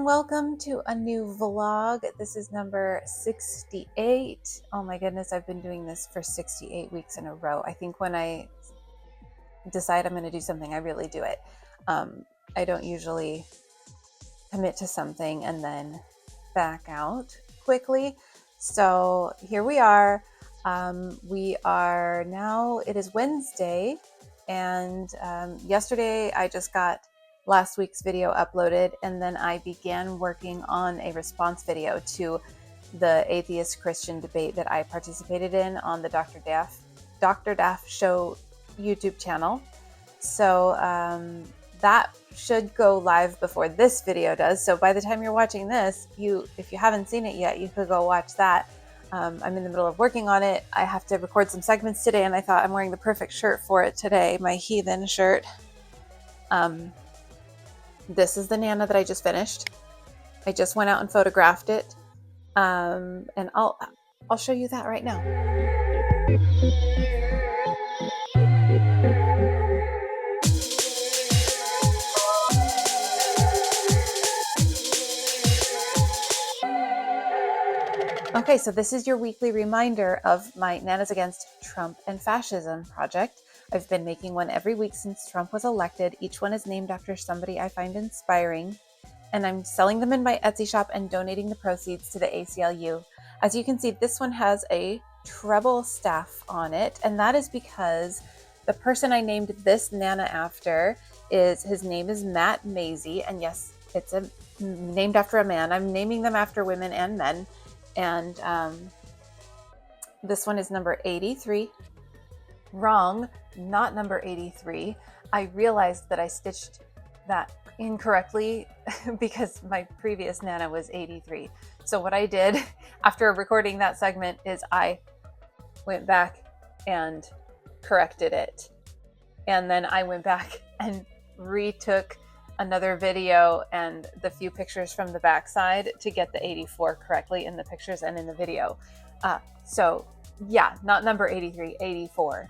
welcome to a new vlog. This is number 68. Oh my goodness, I've been doing this for 68 weeks in a row. I think when I decide I'm going to do something, I really do it. I don't usually commit to something and then back out quickly. So here we are. It is Wednesday, and yesterday I just got last week's video uploaded, and then I began working on a response video to the atheist Christian debate that I participated in on the Dr. Daff Show YouTube channel. So that should go live before this video does. So by the time you're watching this, if you haven't seen it yet, you could go watch that. I'm in the middle of working on it. I have to record some segments today, and I thought I'm wearing the perfect shirt for it today, my heathen shirt. This is the Nana that I just finished. I just went out and photographed it, and I'll show you that right now. Okay, so this is your weekly reminder of my Nanas Against Trump and Fascism project. I've been making one every week since Trump was elected. Each one is named after somebody I find inspiring, and I'm selling them in my Etsy shop and donating the proceeds to the ACLU. As you can see, this one has a treble staff on it, and that is because the person I named this Nana after his name is Matt Maisie, and yes, it's named after a man. I'm naming them after women and men. And this one is number 83. Wrong, not number 83. I realized that I stitched that incorrectly because my previous Nana was 83. So what I did after recording that segment is I went back and corrected it. And then I went back and retook another video and the few pictures from the backside to get the 84 correctly in the pictures and in the video. So yeah, not number 83, 84.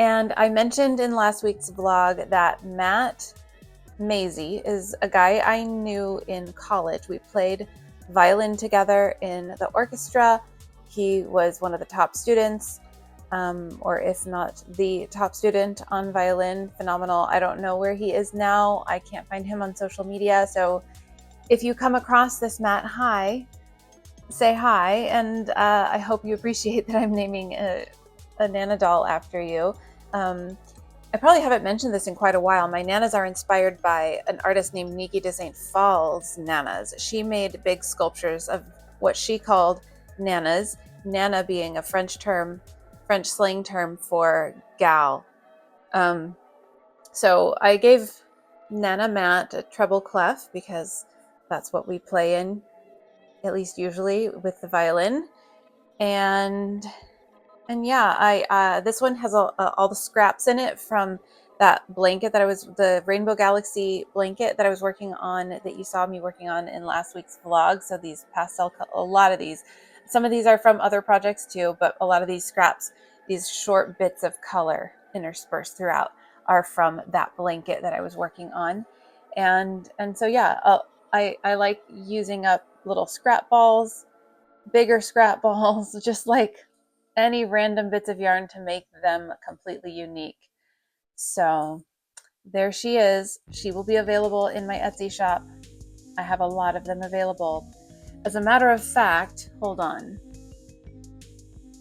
And I mentioned in last week's vlog that Matt Maisie is a guy I knew in college. We played violin together in the orchestra. He was one of the top students, or if not the top student on violin. Phenomenal. I don't know where he is now. I can't find him on social media. So if you come across this Matt, hi, say hi. And I hope you appreciate that I'm naming a Nana doll after you. I probably haven't mentioned this in quite a while. My Nanas are inspired by an artist named Niki de Saint Phalle's Nanas. She made big sculptures of what she called Nanas, Nana being a French slang term for gal. So I gave Nana Matt a treble clef because that's what we play in, at least usually, with the violin. And yeah, this one has all the scraps in it from that blanket the Rainbow Galaxy blanket that I was working on, that you saw me working on in last week's vlog. So these a lot of these, some of these are from other projects too, but a lot of these scraps, these short bits of color interspersed throughout, are from that blanket that I was working on. And so yeah, I like using up little scrap balls, bigger scrap balls, just like any random bits of yarn to make them completely unique. So there she is. She will be available in my Etsy shop. I have a lot of them available. As a matter of fact, hold on.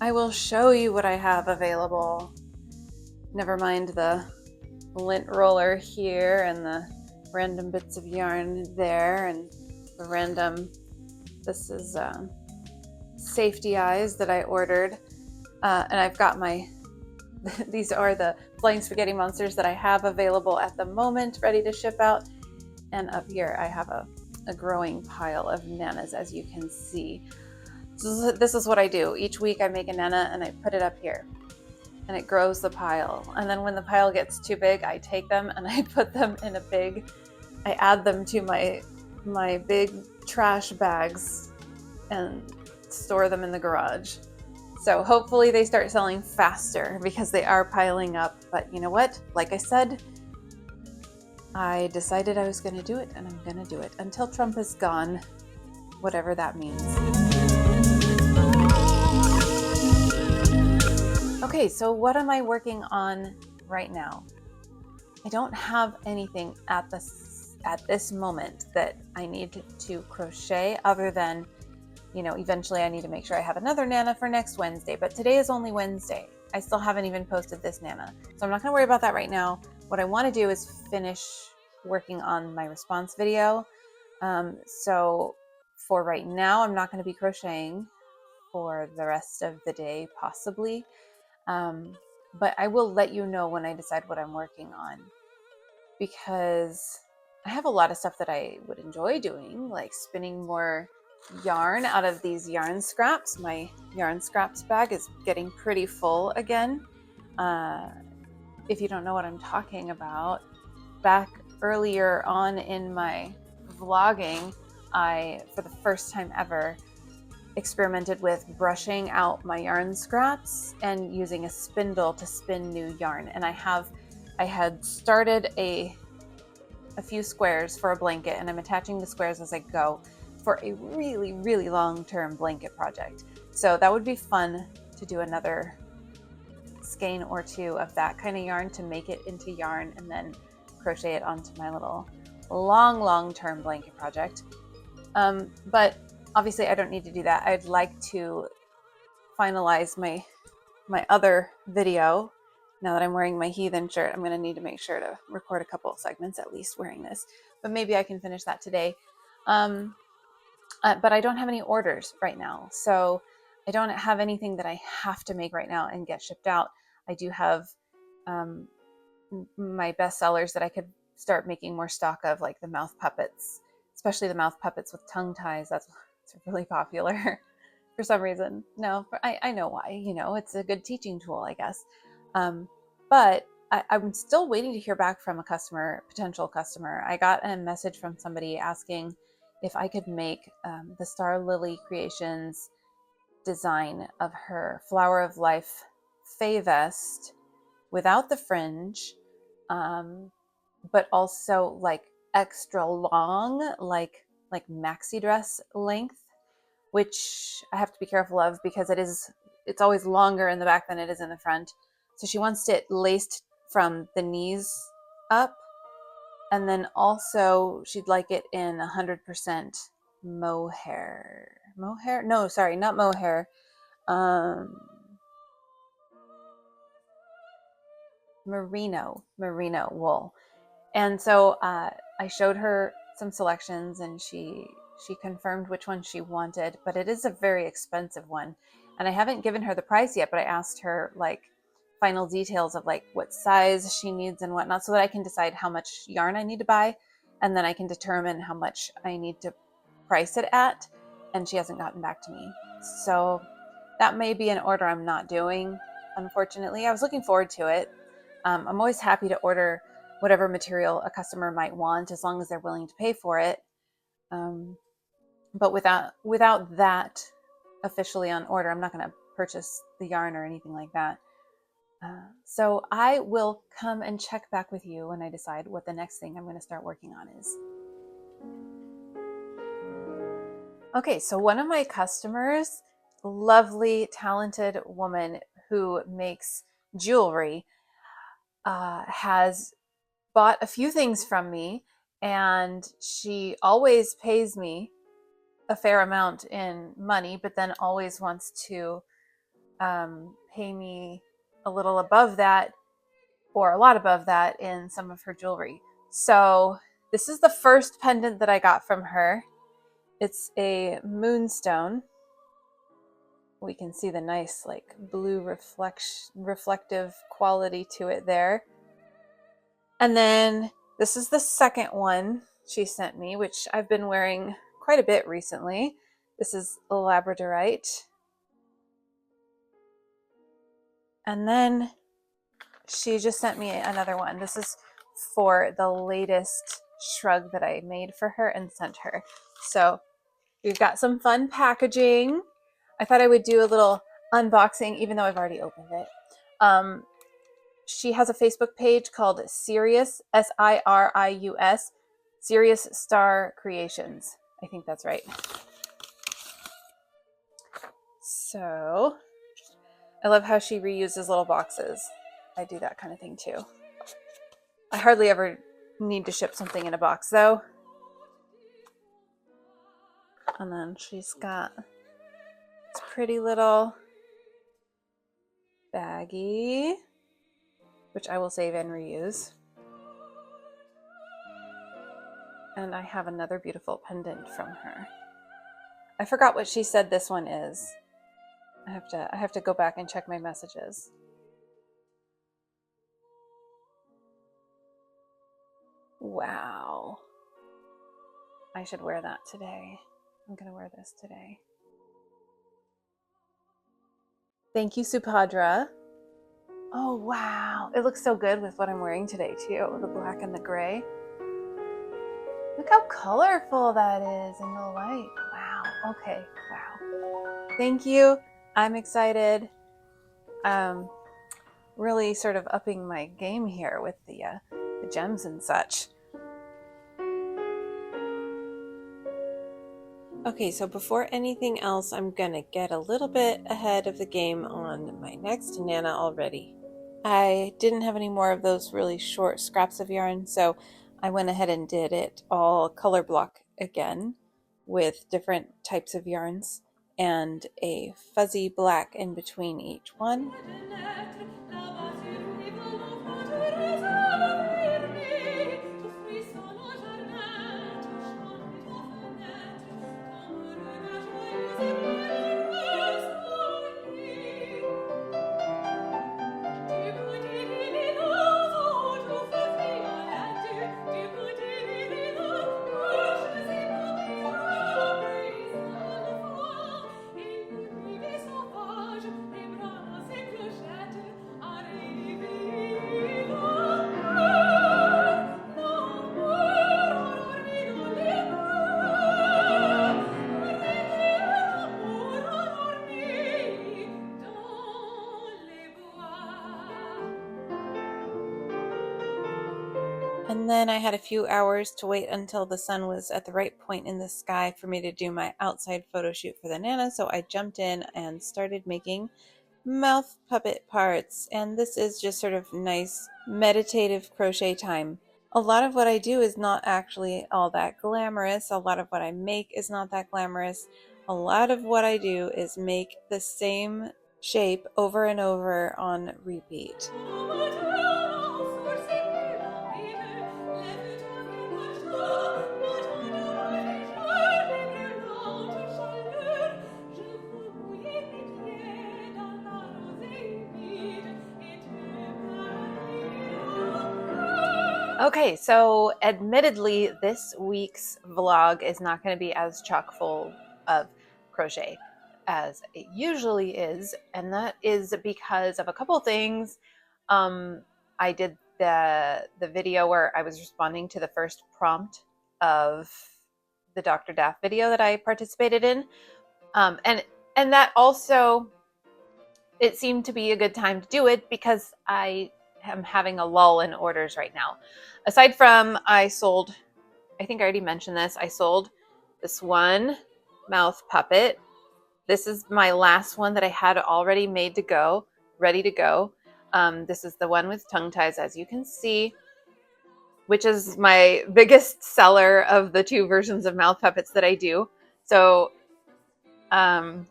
I will show you what I have available. Never mind the lint roller here and the random bits of yarn there and the random, this is safety eyes that I ordered. And I've got these are the flying spaghetti monsters that I have available at the moment, ready to ship out. And up here I have a growing pile of Nanas, as you can see. So this is what I do. Each week I make a Nana and I put it up here, and it grows the pile. And then when the pile gets too big, I take them and I put them in I add them to my big trash bags and store them in the garage. So hopefully they start selling faster because they are piling up. But you know what? Like I said, I decided I was going to do it, and I'm going to do it until Trump is gone, whatever that means. Okay, so what am I working on right now? I don't have anything at this moment that I need to crochet, other than, you know, eventually I need to make sure I have another Nana for next Wednesday, but today is only Wednesday. I still haven't even posted this Nana, so I'm not going to worry about that right now. What I want to do is finish working on my response video. So for right now, I'm not going to be crocheting for the rest of the day, possibly. But I will let you know when I decide what I'm working on, because I have a lot of stuff that I would enjoy doing, like spinning more yarn out of these yarn scraps. My yarn scraps bag is getting pretty full again. If you don't know what I'm talking about, back earlier on in my vlogging, I, for the first time ever, experimented with brushing out my yarn scraps and using a spindle to spin new yarn. And I had started a few squares for a blanket, and I'm attaching the squares as I go for a really, really long-term blanket project. So that would be fun to do another skein or two of that kind of yarn to make it into yarn and then crochet it onto my little long-term blanket project. But obviously I don't need to do that. I'd like to finalize my other video. Now that I'm wearing my heathen shirt, I'm going to need to make sure to record a couple of segments at least wearing this, but maybe I can finish that today. But I don't have any orders right now, so I don't have anything that I have to make right now and get shipped out. I do have my best sellers that I could start making more stock of, like the mouth puppets, especially the mouth puppets with tongue ties. That's really popular for some reason. No, I know why, you know, it's a good teaching tool, I guess. But I'm still waiting to hear back from a customer, potential customer. I got a message from somebody asking if I could make the Star Lily Creations design of her Flower of Life Faye vest without the fringe, but also like extra long, like maxi dress length, which I have to be careful of because it's always longer in the back than it is in the front. So she wants it laced from the knees up, and then also she'd like it in 100% mohair. Mohair? No, sorry, not mohair. Merino wool. And so I showed her some selections, and she confirmed which one she wanted, but it is a very expensive one. And I haven't given her the price yet, but I asked her like final details of like what size she needs and whatnot, so that I can decide how much yarn I need to buy, and then I can determine how much I need to price it at. And she hasn't gotten back to me. So that may be an order I'm not doing, unfortunately. I was looking forward to it. I'm always happy to order whatever material a customer might want, as long as they're willing to pay for it. But without that officially on order, I'm not going to purchase the yarn or anything like that. So I will come and check back with you when I decide what the next thing I'm going to start working on is. Okay, so one of my customers, lovely, talented woman who makes jewelry, has bought a few things from me, and she always pays me a fair amount in money, but then always wants to pay me a little above that, or a lot above that, in some of her jewelry. So this is the first pendant that I got from her. It's a moonstone. We can see the nice like blue reflective quality to it there. And then this is the second one she sent me, which I've been wearing quite a bit recently. This is labradorite. And then she just sent me another one. This is for the latest shrug that I made for her and sent her. So we've got some fun packaging. I thought I would do a little unboxing, even though I've already opened it. she has a Facebook page called Sirius, Sirius, Sirius Star Creations. I think that's right. So I love how she reuses little boxes. I do that kind of thing too. I hardly ever need to ship something in a box though. And then she's got this pretty little baggie, which I will save and reuse. And I have another beautiful pendant from her. I forgot what she said this one is. I have to go back and check my messages. Wow. I should wear that today. I'm gonna wear this today. Thank you, Subhadra. Oh, wow. It looks so good with what I'm wearing today too. The black and the gray. Look how colorful that is in the light. Wow. Okay. Wow. Thank you. I'm excited. Really sort of upping my game here with the gems and such. Okay, so before anything else, I'm gonna get a little bit ahead of the game on my next Nana already. I didn't have any more of those really short scraps of yarn, so I went ahead and did it all color block again with different types of yarns and a fuzzy black in between each one. And then I had a few hours to wait until the sun was at the right point in the sky for me to do my outside photo shoot for the Nana. So I jumped in and started making mouth puppet parts. And this is just sort of nice meditative crochet time. A lot of what I do is not actually all that glamorous. A lot of what I make is not that glamorous. A lot of what I do is make the same shape over and over on repeat. Okay, so admittedly, this week's vlog is not going to be as chock full of crochet as it usually is, and that is because of a couple things. I did the video where I was responding to the first prompt of the Dr. Daff video that I participated in, and that also, it seemed to be a good time to do it because I am having a lull in orders right now. Aside from, I sold, I think I already mentioned this, I sold this one mouth puppet. This is my last one that I had already made to go, ready to go. This is the one with tongue ties, as you can see, which is my biggest seller of the two versions of mouth puppets that I do. So I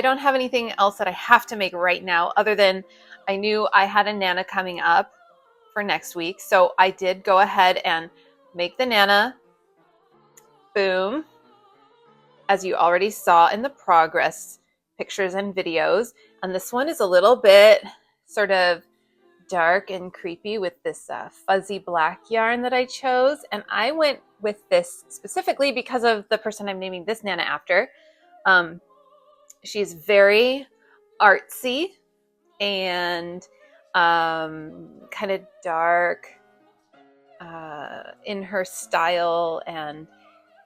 don't have anything else that I have to make right now, other than I knew I had a Nana coming up for next week. So I did go ahead and make the Nana. Boom. As you already saw in the progress pictures and videos. And this one is a little bit sort of dark and creepy with this fuzzy black yarn that I chose. And I went with this specifically because of the person I'm naming this Nana after. She's very artsy and kind of dark in her style, and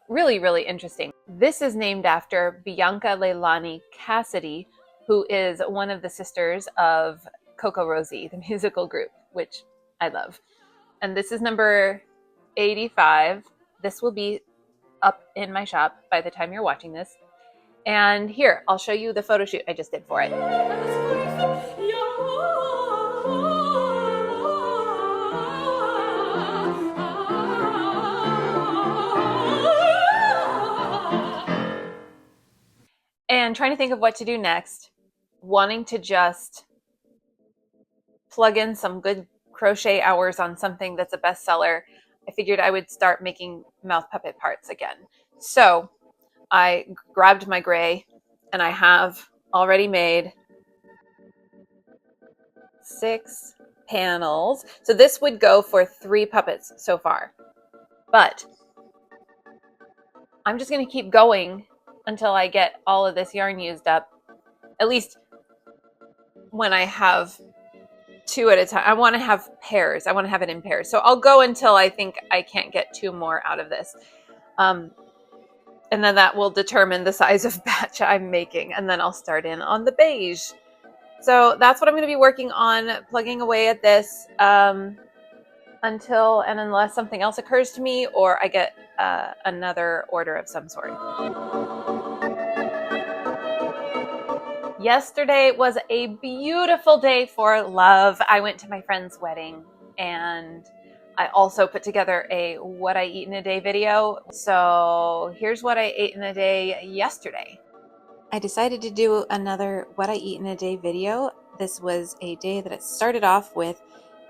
really, really interesting. This is named after Bianca Leilani Cassidy, who is one of the sisters of Coco Rosie, the musical group, which I love. And this is number 85. This will be up in my shop by the time you're watching this. And here, I'll show you the photo shoot I just did for it. And trying to think of what to do next, wanting to just plug in some good crochet hours on something that's a bestseller, I figured I would start making mouth puppet parts again. So I grabbed my gray, and I have already made 6 panels. So this would go for 3 puppets so far. But I'm just going to keep going until I get all of this yarn used up. At least when I have 2 at a time. I want to have pairs. I want to have it in pairs. So I'll go until I think I can't get 2 more out of this. And then that will determine the size of batch I'm making. And then I'll start in on the beige. So that's what I'm going to be working on, plugging away at this until and unless something else occurs to me or I get another order of some sort. Yesterday was a beautiful day for love. I went to my friend's wedding, and I also put together a what I eat in a day video. So here's what I ate in a day yesterday. I decided to do another what I eat in a day video. This was a day that it started off with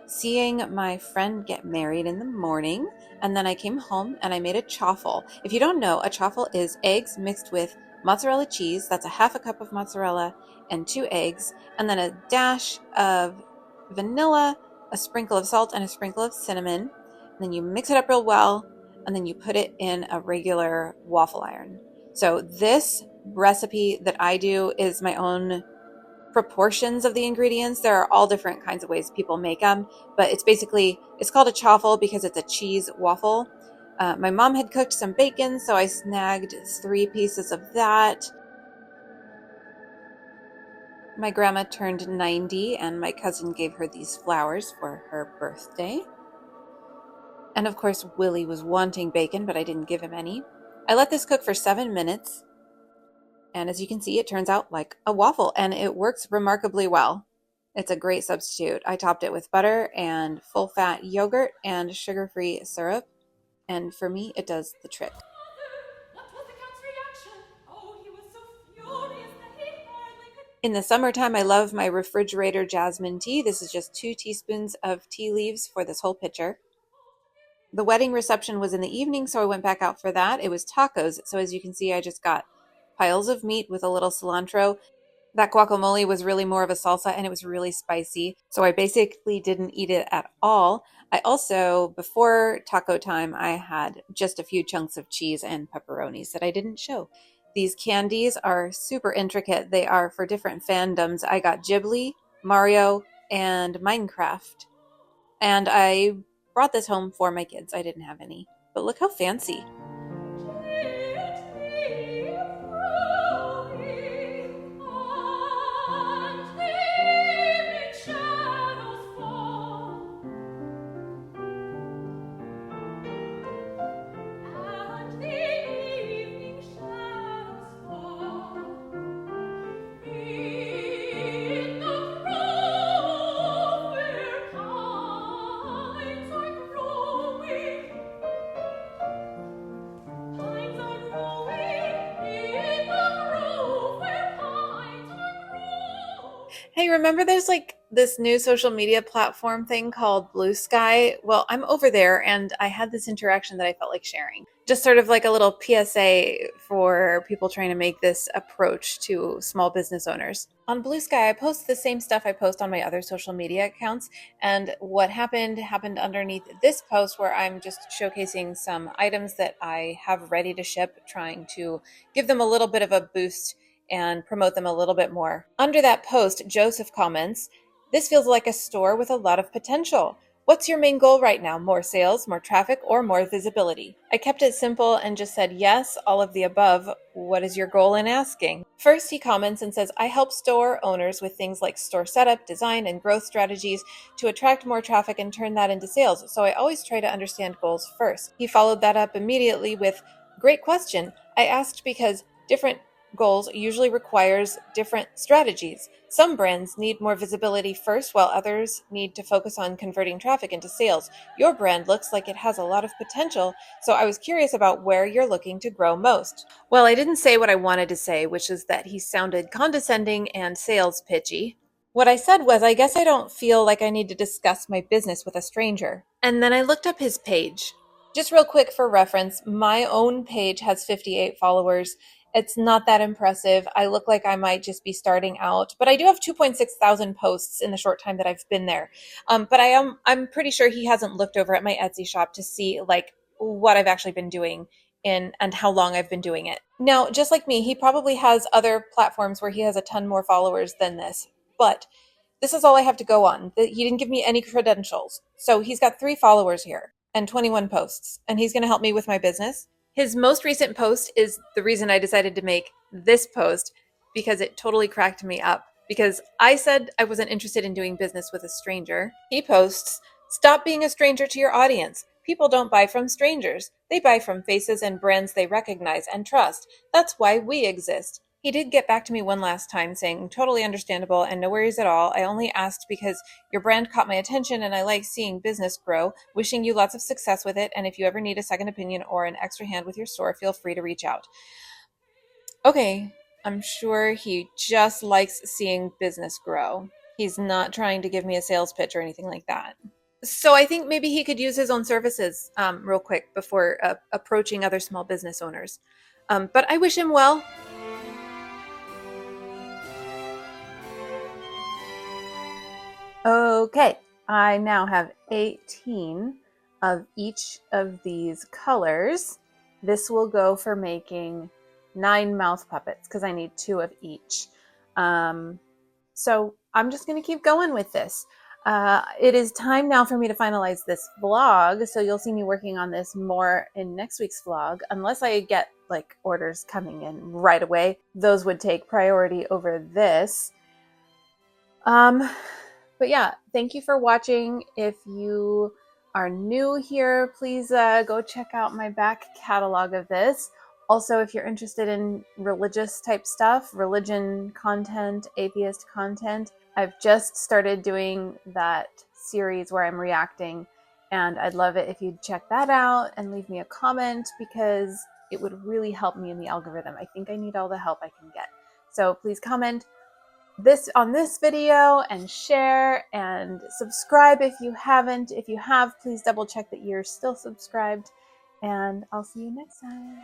seeing my friend get married in the morning, and then I came home and I made a chaffle. If you don't know, a chaffle is eggs mixed with mozzarella cheese. That's a half a cup of mozzarella and 2 eggs, and then a dash of vanilla, a sprinkle of salt, and a sprinkle of cinnamon. And then you mix it up real well, and then you put it in a regular waffle iron. So this recipe that I do is my own proportions of the ingredients. There are all different kinds of ways people make them, but it's called a chaffle because it's a cheese waffle. My mom had cooked some bacon, so I snagged 3 pieces of that. My grandma turned 90, and my cousin gave her these flowers for her birthday. And of course, Willie was wanting bacon, but I didn't give him any. I let this cook for 7 minutes. And as you can see, it turns out like a waffle, and it works remarkably well. It's a great substitute. I topped it with butter and full-fat yogurt and sugar-free syrup. And for me, it does the trick. In the summertime, I love my refrigerator jasmine tea. This is just 2 teaspoons of tea leaves for this whole pitcher. The wedding reception was in the evening, so I went back out for that. It was tacos. So as you can see, I just got piles of meat with a little cilantro. That guacamole was really more of a salsa, and it was really spicy. So I basically didn't eat it at all. I also, before taco time, I had just a few chunks of cheese and pepperonis that I didn't show. These candies are super intricate. They are for different fandoms. I got Ghibli, Mario, and Minecraft. And I brought this home for my kids. I didn't have any. But look how fancy. Hey, remember there's like this new social media platform thing called BlueSky? Well, I'm over there, and I had this interaction that I felt like sharing. Just sort of like a little PSA for people trying to make this approach to small business owners. On BlueSky, I post the same stuff I post on my other social media accounts, and what happened underneath this post where I'm just showcasing some items that I have ready to ship, trying to give them a little bit of a boost and promote them a little bit more. Under that post, Joseph comments, "This feels like a store with a lot of potential. What's your main goal right now? More sales, more traffic, or more visibility? I kept it simple and just said, yes, all of the above. What is your goal in asking? First, he comments and says, I help store owners with things like store setup, design, and growth strategies to attract more traffic and turn that into sales. So I always try to understand goals first. He followed that up immediately with, great question. I asked because different goals usually requires different strategies. Some brands need more visibility first, while others need to focus on converting traffic into sales. Your brand looks like it has a lot of potential, so I was curious about where you're looking to grow most. Well, I didn't say what I wanted to say, which is that he sounded condescending and sales pitchy. What I said was, I guess I don't feel like I need to discuss my business with a stranger. And then I looked up his page. Just real quick for reference, my own page has 58 followers. It's not that impressive. I look like I might just be starting out, but I do have 2.6 thousand posts in the short time that I've been there. But I'm pretty sure he hasn't looked over at my Etsy shop to see like what I've actually been doing and how long I've been doing it. Now, just like me, he probably has other platforms where he has a ton more followers than this, but this is all I have to go on. He didn't give me any credentials. So he's got 3 followers here and 21 posts, and he's going to help me with my business. His most recent post is the reason I decided to make this post, because it totally cracked me up. Because I said I wasn't interested in doing business with a stranger. He posts, stop being a stranger to your audience. People don't buy from strangers. They buy from faces and brands they recognize and trust. That's why we exist. He did get back to me one last time saying, totally understandable and no worries at all. I only asked because your brand caught my attention and I like seeing business grow. Wishing you lots of success with it. And if you ever need a second opinion or an extra hand with your store, feel free to reach out. Okay, I'm sure he just likes seeing business grow. He's not trying to give me a sales pitch or anything like that. So I think maybe he could use his own services real quick before approaching other small business owners. But I wish him well. Okay, I now have 18 of each of these colors. This will go for making 9 mouth puppets because I need 2 of each. So I'm just going to keep going with this. It is time now for me to finalize this vlog, so you'll see me working on this more in next week's vlog, unless I get like orders coming in right away. Those would take priority over this. But yeah, thank you for watching. If you are new here, please go check out my back catalog of this. Also, if you're interested in religious type stuff, religion content, atheist content, I've just started doing that series where I'm reacting, and I'd love it if you'd check that out and leave me a comment because it would really help me in the algorithm. I think I need all the help I can get. So please comment on this video and share and subscribe if you haven't. If you have, please double check that you're still subscribed, and I'll see you next time.